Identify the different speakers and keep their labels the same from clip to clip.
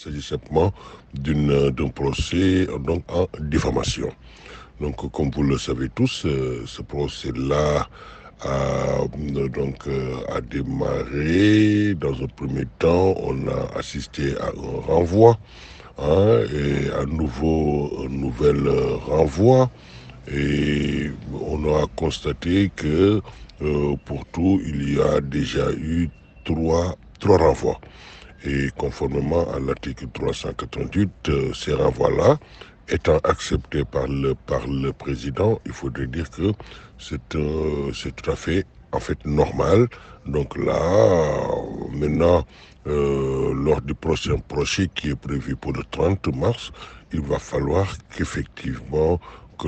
Speaker 1: s'agit simplement d'un procès donc en diffamation. Donc, comme vous le savez tous, ce procès-là a démarré. Dans un premier temps, on a assisté à un renvoi, et à nouveau un nouvel renvoi. Et on a constaté que pour tout, il y a déjà eu trois renvois. Et conformément à l'article 388, ces renvois-là étant acceptés par le président, il faudrait dire que c'est tout à fait en fait normal. Donc là, maintenant, lors du prochain procès qui est prévu pour le 30 mars, il va falloir qu'effectivement que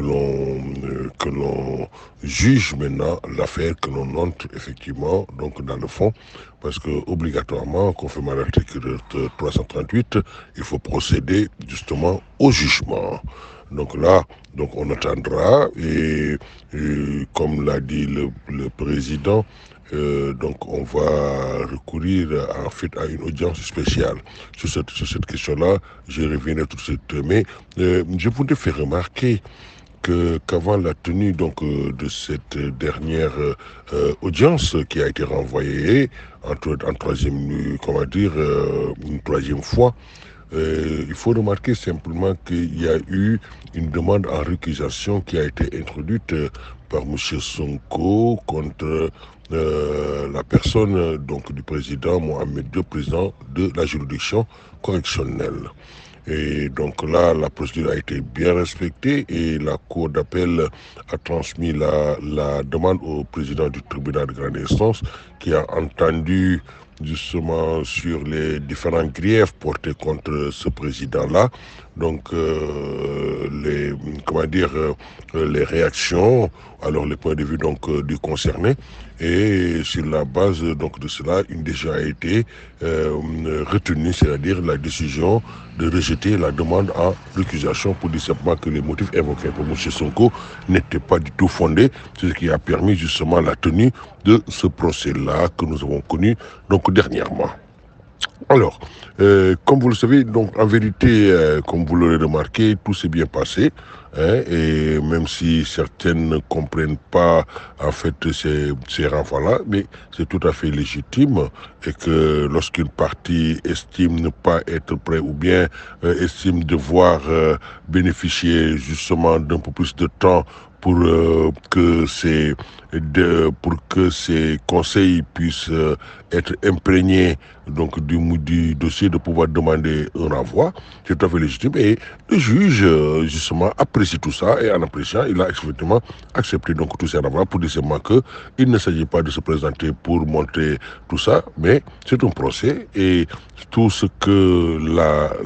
Speaker 1: l'on juge maintenant l'affaire, que l'on note effectivement donc dans le fond, parce que obligatoirement, conformément à l'article 338, il faut procéder justement au jugement. Donc là, donc on attendra et comme l'a dit le président, donc on va recourir en fait à une audience spéciale sur cette question-là. Je reviendrai tout de suite, mais je voudrais faire remarquer qu'avant la tenue donc de cette dernière audience qui a été renvoyée en troisième, comment dire, une troisième fois, il faut remarquer simplement qu'il y a eu une demande en récusation qui a été introduite par M. Sonko contre la personne donc du président Mohamed II, président de la juridiction correctionnelle. Et donc là, la procédure a été bien respectée et la Cour d'appel a transmis la demande au président du tribunal de grande instance qui a entendu justement sur les différents griefs portés contre ce président-là. Donc, les réactions, alors les points de vue donc du concerné. Et sur la base donc de cela, une décision a été retenue, c'est-à-dire la décision de rejeter la demande en récusation pour dire simplement que les motifs évoqués pour M. Sonko n'étaient pas du tout fondés, ce qui a permis justement la tenue de ce procès-là que nous avons connu donc dernièrement. Alors, comme vous le savez, donc en vérité, comme vous l'aurez remarqué, tout s'est bien passé. Et même si certaines ne comprennent pas en fait ces renvois-là, mais c'est tout à fait légitime et que lorsqu'une partie estime ne pas être prêt ou bien estime devoir bénéficier justement d'un peu plus de temps pour pour que ces conseils puissent être imprégnés donc du dossier, de pouvoir demander un renvoi, c'est tout à fait légitime. Et le juge, justement, apprécie tout ça, et en appréciant, il a effectivement accepté donc tous ces renvois pour dire simplement qu'il ne s'agit pas de se présenter pour montrer tout ça, mais c'est un procès, et tout ce que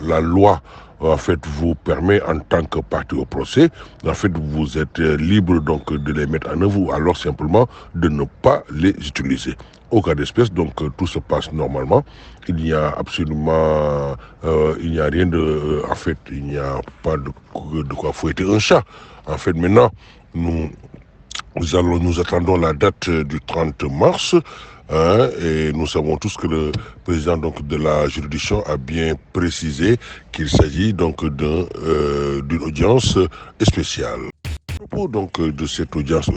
Speaker 1: la loi en fait vous permet en tant que partie au procès, en fait vous êtes libre donc de les mettre en œuvre ou alors simplement de ne pas les utiliser. Au cas d'espèce, donc tout se passe normalement. Il n'y a absolument, il n'y a rien de, en fait, il n'y a pas de quoi fouetter un chat. En fait, maintenant, nous attendons la date du 30 mars. Et nous savons tous que le président donc de la juridiction a bien précisé qu'il s'agit donc d'une audience spéciale. À propos donc de cette audience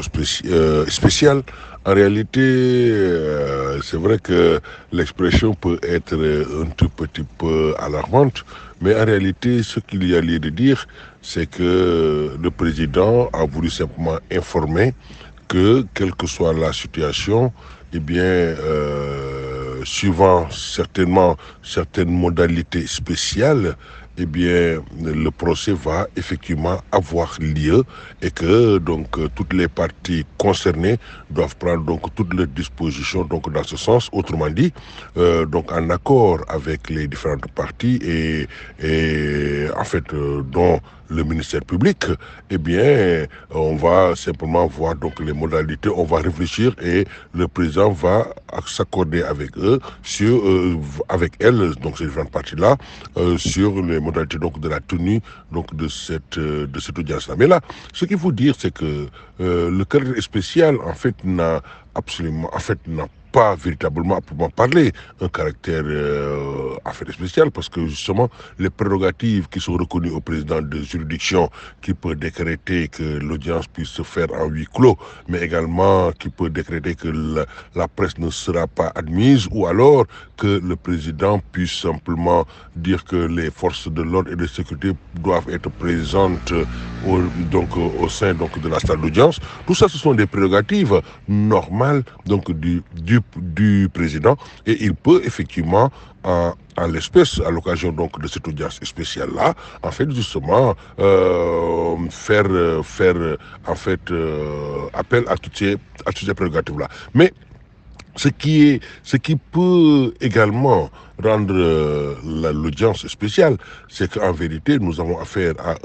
Speaker 1: spéciale, en réalité, c'est vrai que l'expression peut être un tout petit peu alarmante, mais en réalité, ce qu'il y a lieu de dire, c'est que le président a voulu simplement informer que, quelle que soit la situation, eh bien, suivant certainement certaines modalités spéciales, eh bien, le procès va effectivement avoir lieu et que donc toutes les parties concernées doivent prendre donc toutes les dispositions donc dans ce sens. Autrement dit, donc en accord avec les différentes parties et en fait dont le ministère public, eh bien, on va simplement voir donc les modalités, on va réfléchir et le président va s'accorder avec eux avec elles, donc ces différentes parties-là, sur les modalités donc de la tenue donc de cette audience-là. Mais là, ce qu'il faut dire, c'est que le caractère spécial, en fait, n'a pas véritablement à proprement parler un caractère affaire spéciale, parce que justement les prérogatives qui sont reconnues au président de juridiction, qui peut décréter que l'audience puisse se faire en huis clos, mais également qui peut décréter que la presse ne sera pas admise, ou alors que le président puisse simplement dire que les forces de l'ordre et de sécurité doivent être présentes au sein donc de la salle d'audience. Tout ça, ce sont des prérogatives normales donc du président, et il peut effectivement en l'espèce, à l'occasion donc de cette audience spéciale-là, en fait, justement, faire en fait, appel à toutes ces prérogatives-là. Mais ce qui peut également rendre l'audience spéciale, c'est qu'en vérité, nous avons affaire à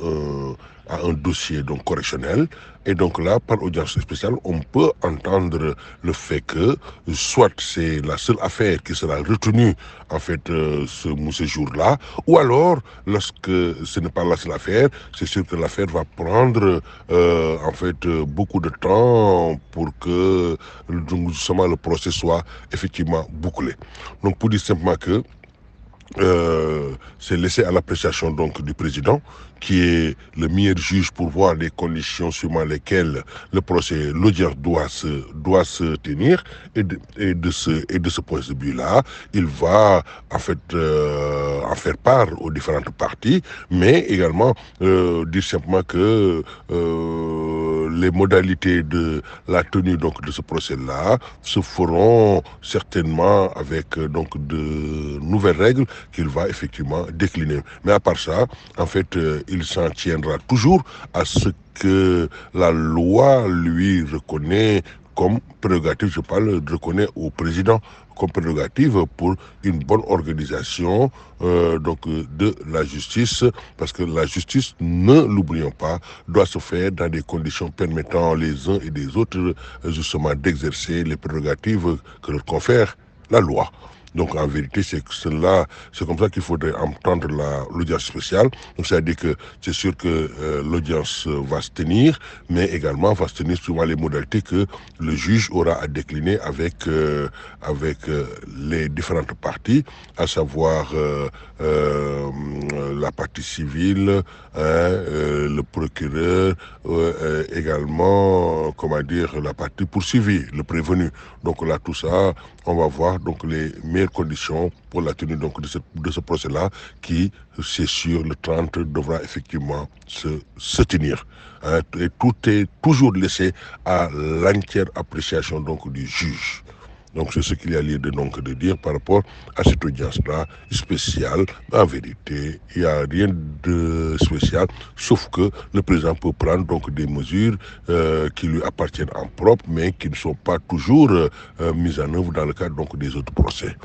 Speaker 1: un dossier donc correctionnel. Et donc là, par audience spéciale, on peut entendre le fait que soit c'est la seule affaire qui sera retenue en fait ce jour-là, ou alors lorsque ce n'est pas la seule affaire, c'est sûr que l'affaire va prendre en fait beaucoup de temps pour que justement le procès soit effectivement bouclé. Donc pour dire simplement que c'est laissé à l'appréciation donc du président, qui est le meilleur juge pour voir les conditions suivant lesquelles l'audience doit se tenir, et de ce point de vue-là, il va en fait en faire part aux différentes parties, mais également dire simplement que les modalités de la tenue donc de ce procès-là se feront certainement avec donc de nouvelles règles qu'il va effectivement décliner. Mais à part ça, en fait, il s'en tiendra toujours à ce que la loi lui reconnaît comme prérogative. Je reconnaît au président comme prérogative pour une bonne organisation de la justice, parce que la justice, ne l'oublions pas, doit se faire dans des conditions permettant les uns et les autres justement d'exercer les prérogatives que leur confère la loi. Donc en vérité, c'est comme ça qu'il faudrait entendre l'audience spéciale. Donc c'est-à-dire que c'est sûr que l'audience va se tenir, mais également va se tenir suivant les modalités que le juge aura à décliner avec les différentes parties, à savoir la partie civile, le procureur, également, comment dire, la partie poursuivie, le prévenu. Donc là, tout ça, on va voir donc les meilleures conditions pour la tenue donc de ce procès-là, qui, c'est sûr, le 30 devra effectivement se tenir. Hein, et tout est toujours laissé à l'entière appréciation donc du juge. Donc c'est ce qu'il y a lieu de dire par rapport à cette audience-là spéciale. En vérité, il n'y a rien de spécial, sauf que le président peut prendre donc des mesures qui lui appartiennent en propre, mais qui ne sont pas toujours mises en œuvre dans le cadre donc des autres procès.